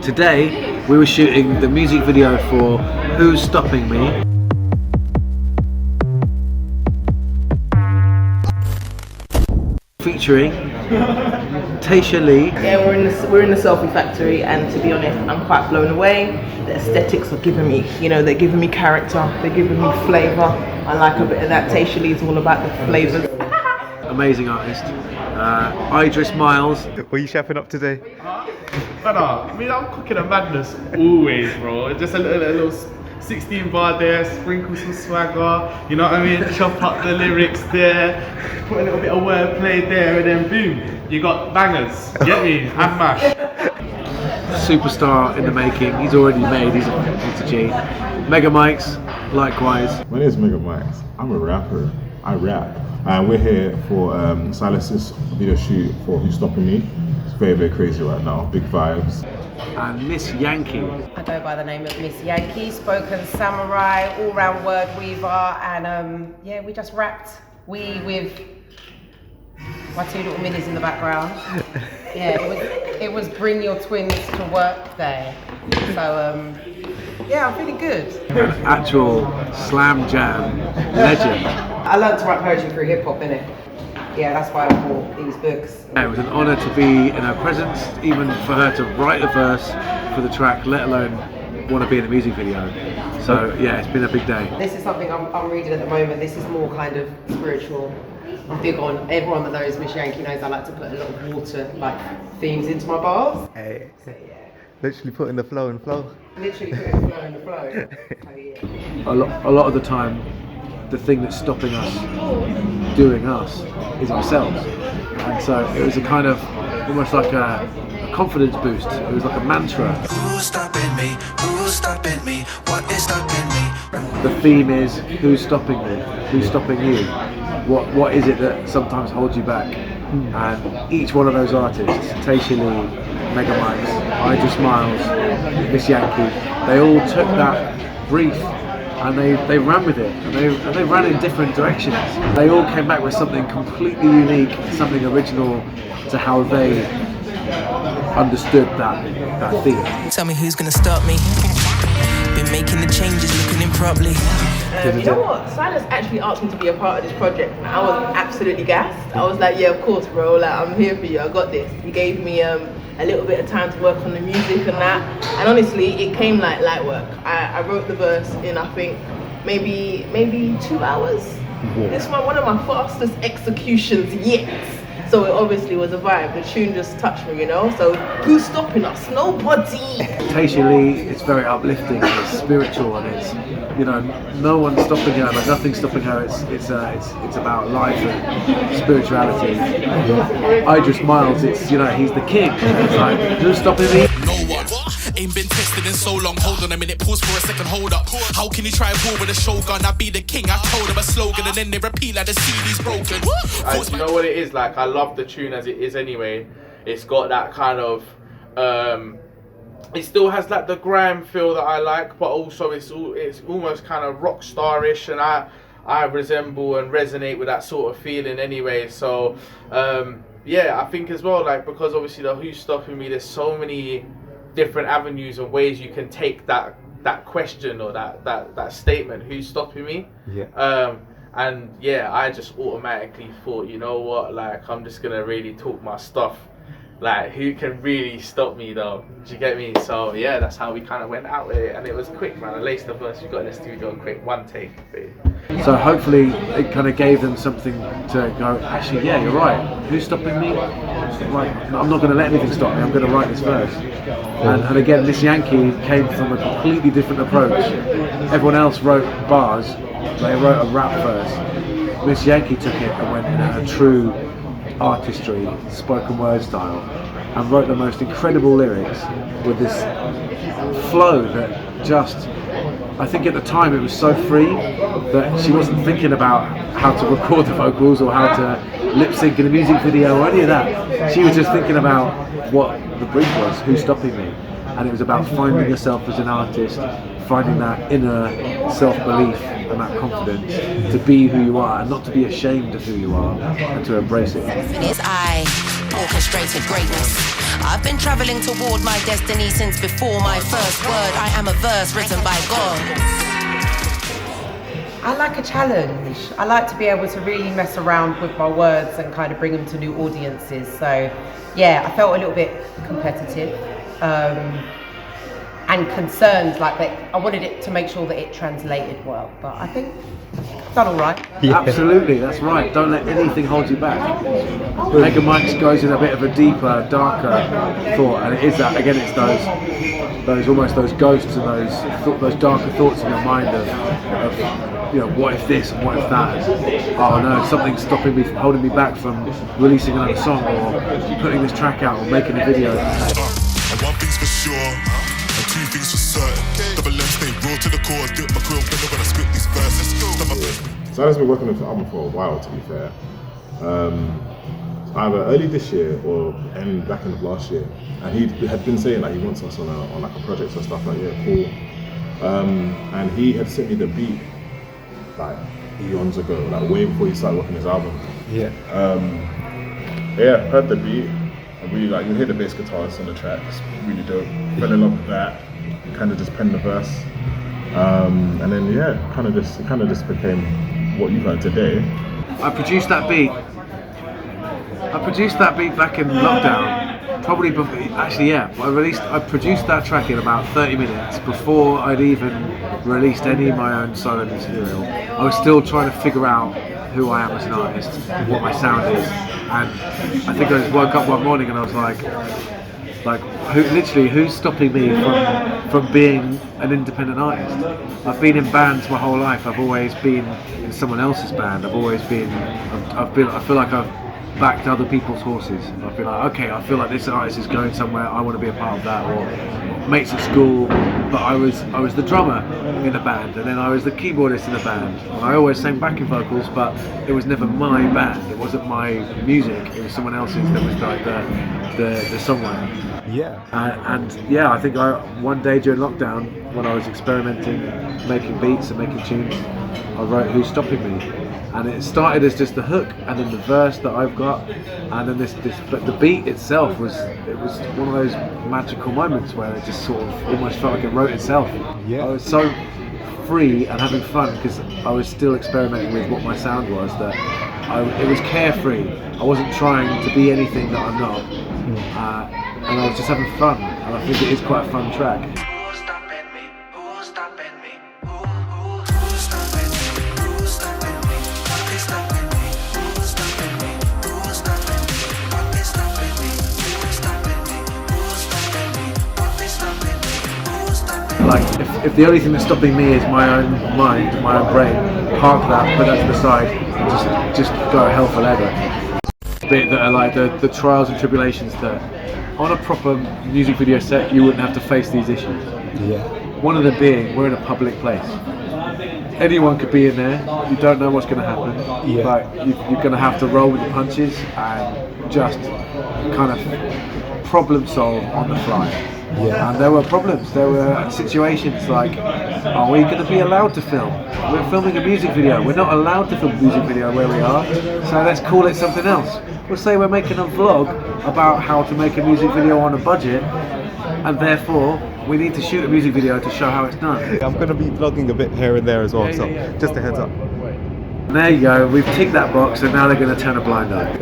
Today we were shooting the music video for Who's Stopping Me. Featuring Taysha Lee. Yeah, we're in the Selfie factory, and to be honest, I'm quite blown away. The aesthetics are giving me, they're giving me character, they're giving me flavour. I like a bit of that. Taysha Lee's all about the flavours. Amazing artist. Idris Miles. What are you chefing up today? I mean, I'm cooking a madness always, bro. Just a little 16 bar there, sprinkle some swagger, you know what I mean? Chop up the lyrics there, put a little bit of wordplay there, and then boom, you got bangers. Get me? And mash. Superstar in the making. He's already made. He's a G. MEGAMiKES, likewise. My name is MEGAMiKES. I'm a rapper. I rap. And we're here for Silas's video shoot for Who's Stopping Me. It's very, very crazy right now. Big vibes. And Miss Yankey. I go by the name of Miss Yankey, spoken samurai, all-round word weaver, and yeah, we just rapped. We with my two little minis in the background. Yeah, it was bring your twins to work day. So yeah, I'm feeling good. An actual slam jam legend. I learned to write poetry through hip hop, innit? Yeah, that's why I bought these books. It was an honour to be in her presence, even for her to write a verse for the track, let alone want to be in the music video. So yeah, it's been a big day. This is something I'm reading at the moment. This is more kind of spiritual. I'm big on, everyone that knows Miss Yankey knows I like to put a lot of water themes into my bars. Hey. So yeah. Literally putting the flow in flow. Literally putting the flow in the flow. Oh, yeah. A lot of the time, the thing that's stopping us doing us is ourselves. And so it was a kind of almost like a confidence boost. It was like a mantra. Who's stopping me? Who's stopping me? What is stopping me? The theme is who's stopping me? Who's stopping you? What is it that sometimes holds you back? And each one of those artists, Taysha Lee, MEGAMiKES, Idris Miles, Miss Yankey, they all took that brief and they ran with it, and they ran in different directions. They all came back with something completely unique, something original to how they understood that theme. Tell me who's gonna stop me? Been making the changes, looking improperly. You know what? Silas actually asked me to be a part of this project, and I was absolutely gassed. I was like, yeah, of course, bro. Like, I'm here for you. I got this. He gave me a little bit of time to work on the music and that. And honestly, it came like light work. I wrote the verse in, I think, maybe 2 hours. This was one of my fastest executions yet. So it obviously was a vibe. The tune just touched me, So who's stopping us? Nobody. Taysha Lee, it's very uplifting, it's spiritual, and it's, no one's stopping her, but nothing's stopping her. It's about life and spirituality. Idris Miles, it's, he's the king. It's like, who's stopping me? No one. Ain't been tested in so long. Hold on a minute, pause for a second, hold up. How can you try a war with a shogun? I be the king. I told them a slogan and then they repeat like the CD's broken. You know what it is? Like, I love the tune as it is anyway. It's got that kind of it still has like the grime feel that I like, but also it's almost kind of rock star-ish, and I resemble and resonate with that sort of feeling anyway. So yeah, I think as well, like, because obviously the Who's Stopping Me, there's so many different avenues and ways you can take that question or that statement, who's stopping me? Yeah. And yeah, I just automatically thought, you know what, like, I'm just gonna really talk my stuff. Like, who can really stop me though? Do you get me? So yeah, that's how we kind of went out with it, and it was quick, man. I laced the verse, we got in the studio quick, one take. So hopefully it kind of gave them something to go, actually, yeah, you're right. Who's stopping me? Like, I'm not going to let anything stop me. I'm going to write this verse. And again, Miss Yankey came from a completely different approach. Everyone else wrote bars. They wrote a rap verse. Miss Yankey took it and went in a true artistry, spoken word style, and wrote the most incredible lyrics with this flow that just, I think at the time it was so free that she wasn't thinking about how to record the vocals or how to lip sync in a music video or any of that. She was just thinking about what the brief was, who's stopping me. And it was about finding yourself as an artist, finding that inner self-belief and that confidence to be who you are and not to be ashamed of who you are and to embrace it. It's I, orchestrated greatness. I've been traveling toward my destiny since before my first word. I am a verse written by God. I like a challenge. I like to be able to really mess around with my words and kind of bring them to new audiences. So yeah, I felt a little bit competitive and concerned, like that I wanted it to make sure that it translated well, but I think I've done all right. Yeah. Absolutely, that's right. Don't let anything hold you back. MEGAMiKES goes in a bit of a deeper, darker thought, and it is that again. It's those almost those ghosts and those darker thoughts in your mind of you know, what if this and what if that? Oh no, something's stopping me, holding me back from releasing another song or putting this track out or making a video. One thing's for sure, and two things for certain. Double M stay raw to the core, dip my quill when I spit these verses. Silas has been working on the album for a while, to be fair. Either early this year or back end of last year, and he had been saying that he wants us on like a project or stuff like cool. And he had sent me the beat like eons ago, like way before he started working his album. Yeah. Yeah, heard the beat. I really like, you hear the bass guitars on the track. It's really dope. Fell in love with that. Kind of just penned the verse, and then yeah, kind of just became what you've heard today. I produced that beat back in lockdown. Probably before, actually, yeah. I produced that track in about 30 minutes before I'd even released any of my own solo material. I was still trying to figure out who I am as an artist, what my sound is, and I think I just woke up one morning and I was like, who's stopping me from being an independent artist? I've been in bands my whole life. I've always been in someone else's band. I feel like I've backed other people's horses. I've been like, okay, I feel like this artist is going somewhere, I want to be a part of that. Or mates at school, but I was the drummer in the band, and then I was the keyboardist in the band. And I always sang backing vocals, but it was never my band. It wasn't my music. It was someone else's that was like the songwriter. Yeah. And yeah, I think one day during lockdown, when I was experimenting, making beats and making tunes, I wrote "Who's Stopping Me," and it started as just the hook, and then the verse that I've got, and then but the beat itself was one of those magical moments where it just sort of almost felt like it wrote itself. Yeah. I was so free and having fun because I was still experimenting with what my sound was. It was carefree. I wasn't trying to be anything that I'm not. And I was just having fun, and I think it is quite a fun track. Like, if the only thing that's stopping me is my own mind, my own brain, park that, put that to the side, and just go hell for leather. Bit that are like the trials and tribulations that on a proper music video set you wouldn't have to face these issues. Yeah. One of them being we're in a public place. Anyone could be in there. You don't know what's going to happen. Yeah. Like you're going to have to roll with the punches and just kind of problem solve on the fly. Yeah. And there were problems. There were situations like, are we going to be allowed to film? We're filming a music video. We're not allowed to film a music video where we are. So let's call it something else. We'll say we're making a vlog about how to make a music video on a budget, and therefore we need to shoot a music video to show how it's done. I'm going to be vlogging a bit here and there as well, so just a heads up. There you go, we've ticked that box and now they're going to turn a blind eye.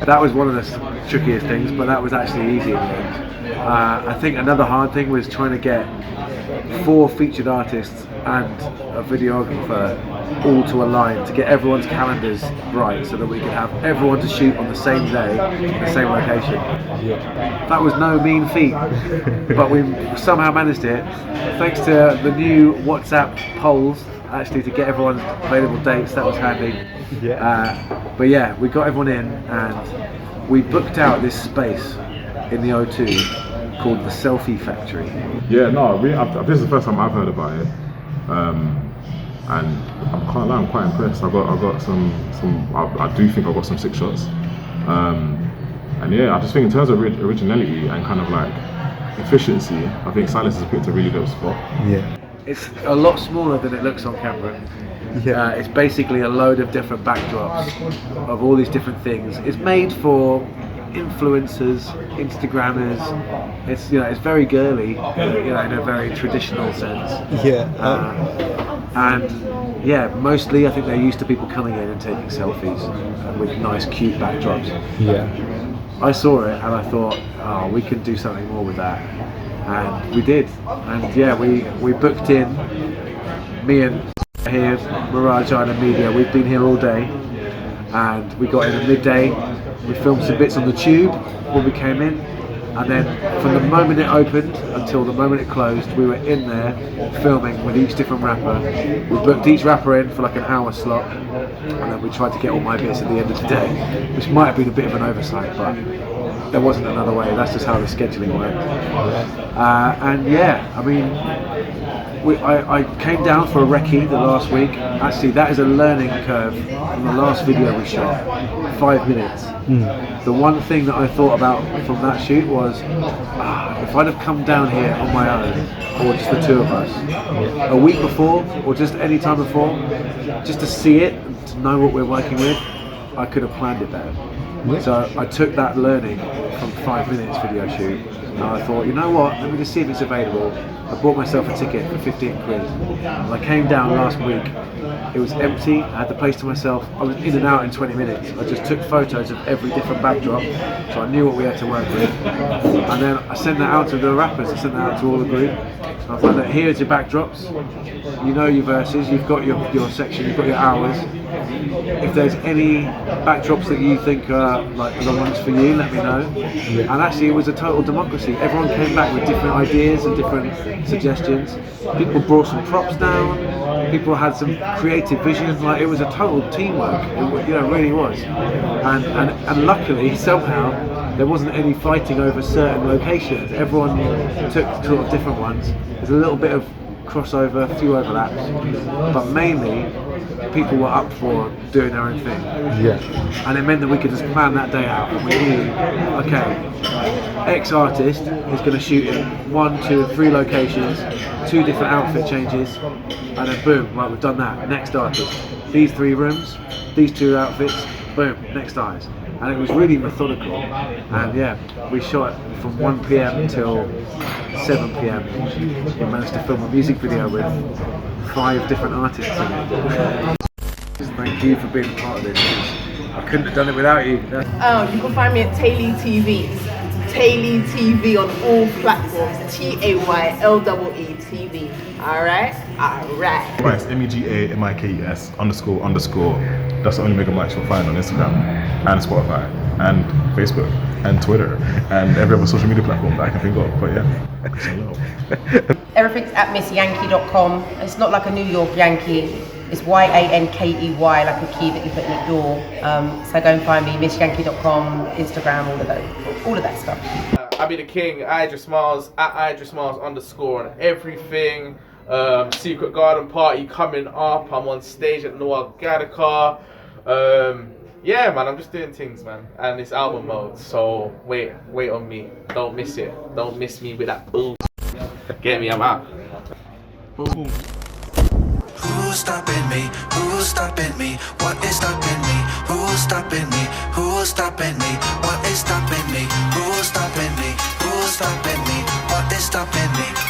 That was one of the trickiest things, but that was actually easy in the end. I think another hard thing was trying to get 4 featured artists and a videographer all to align to get everyone's calendars right so that we could have everyone to shoot on the same day in the same location. Yeah. That was no mean feat, but we somehow managed it thanks to the new WhatsApp polls actually to get everyone's available dates. That was handy. Yeah. But yeah, we got everyone in and we booked out this space in the O2 called the Selfie Factory. Yeah, no, this is the first time I've heard about it, and I can't lie, I'm quite impressed. I do think I've got some sick shots, and yeah, I just think in terms of originality and kind of like efficiency, I think Silas has picked a really dope spot. Yeah. It's a lot smaller than it looks on camera. Yeah. It's basically a load of different backdrops of all these different things. It's made for influencers, Instagrammers. It's it's very girly, in a very traditional sense. Yeah. And yeah, mostly I think they're used to people coming in and taking selfies with nice, cute backdrops. Yeah. I saw it and I thought, oh, we could do something more with that, and we did. And yeah, we booked in. Me and here, Mirage Island Media. We've been here all day, and we got in at midday. We filmed some bits on the tube when we came in, and then from the moment it opened until the moment it closed, we were in there filming with each different rapper. We booked each rapper in for like an hour slot, and then we tried to get all my bits at the end of the day, which might have been a bit of an oversight, but there wasn't another way. That's just how the scheduling worked. And yeah, I mean, I came down for a recce the last week. Actually, that is a learning curve from the last video we shot. 5 minutes. The one thing that I thought about from that shoot was, if I'd have come down here on my own, or just the two of us, a week before, or just any time before, just to see it, and to know what we're working with, I could have planned it better. So I took that learning from 5 minutes video shoot, and I thought, you know what, let me just see if it's available. I bought myself a ticket for 15 quid. And I came down last week, it was empty, I had the place to myself. I was in and out in 20 minutes. I just took photos of every different backdrop, so I knew what we had to work with. And then I sent that out to the rappers, I sent that out to all the group. And I was like, look, here's your backdrops, you know your verses, you've got your section, you've got your hours. If there's any backdrops that you think are like the ones for you, let me know. And actually it was a total democracy. Everyone came back with different ideas and different suggestions. People brought some props down, people had some creative vision. Like, it was a total teamwork, it really was. And luckily, somehow, there wasn't any fighting over certain locations. Everyone took sort of different ones. There's a little bit of crossover, a few overlaps, but mainly people were up for doing their own thing. Yeah. And it meant that we could just plan that day out, and we knew, okay, X artist is going to shoot in 1, 2, 3 locations, 2 different outfit changes, and then boom, right, we've done that. Next artist, these 3 rooms, these 2 outfits, boom, next artist. And it was really methodical, and yeah, we shot from 1 PM till 7 PM. We managed to film a music video with 5 different artists in it. Thank you for being a part of this. I couldn't have done it without you. Oh, you can find me at Taylor TV. Taylor TV on all platforms. TAYLEE TV. Alright? Alright. Right, it's MEGAMIKES __. That's the only MEGAMiKES you'll find on Instagram and Spotify and Facebook and Twitter and every other social media platform that I can think of. But yeah, Everything's at MissYankey.com. It's not like a New York Yankee. It's YANKEY, like a key that you put in a door. So go and find me, MissYankey.com, Instagram, all of that stuff. I be the king, Idris Miles, at Idris Miles _ on everything. Secret Garden Party coming up. I'm on stage at Noah Gattaca. Yeah, man, I'm just doing things, man. And it's album mode, so wait on me. Don't miss it. Don't miss me with that boom. Get me, I'm out. Boom. Who's stopping me? Who's stopping me? What is stopping me? Who's stopping me? Who's stopping me? What is stopping me? Who's stopping me? Who's stopping me? What is stopping me?